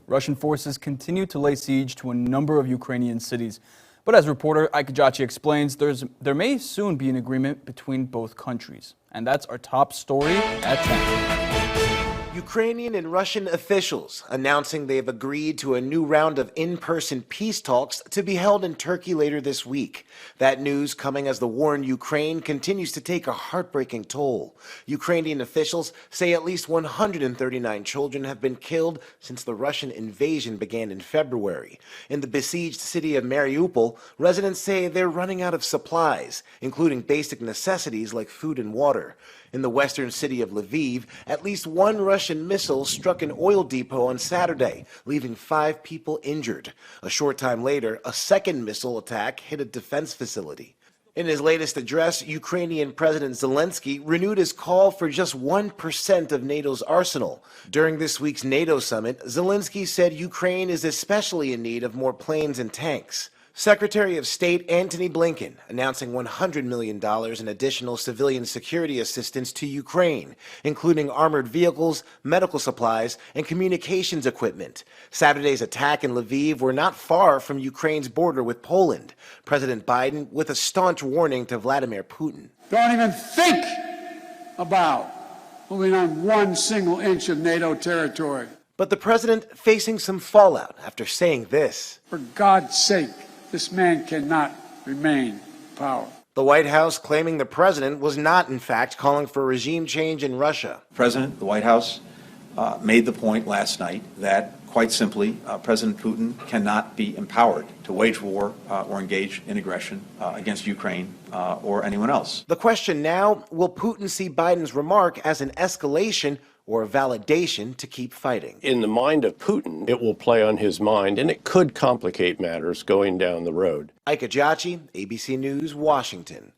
Russian forces continue to lay siege to a number of Ukrainian cities. But as reporter Ike explains, there may soon be an agreement between both countries. And that's our top story at 10. Ukrainian and Russian officials announcing they have agreed to a new round of in-person peace talks to be held in Turkey later this week. That news coming as the war in Ukraine continues to take a heartbreaking toll. Ukrainian officials say at least 139 children have been killed since the Russian invasion began in February. In the besieged city of Mariupol, residents say they're running out of supplies, including basic necessities like food and water. In the western city of Lviv, at least one Russian missile struck an oil depot on Saturday, leaving 5 people injured. A short time later, a second missile attack hit a defense facility. In his latest address, Ukrainian President Zelensky renewed his call for just 1% of NATO's arsenal. During this week's NATO summit, Zelensky said Ukraine is especially in need of more planes and tanks. Secretary of State Antony Blinken announcing $100 million in additional civilian security assistance to Ukraine, including armored vehicles, medical supplies, and communications equipment. Saturday's attack in Lviv were not far from Ukraine's border with Poland. President Biden with a staunch warning to Vladimir Putin. Don't even think about moving on one single inch of NATO territory. But the president facing some fallout after saying this. For God's sake, this man cannot remain in power. The White House claiming the president was not, in fact, calling for regime change in Russia. The White House made the point last night that, quite simply, President Putin cannot be empowered to wage war or engage in aggression against Ukraine or anyone else. The question now, will Putin see Biden's remark as an escalation or a validation to keep fighting? In the mind of Putin, it will play on his mind, and it could complicate matters going down the road. Ike, ABC News, Washington.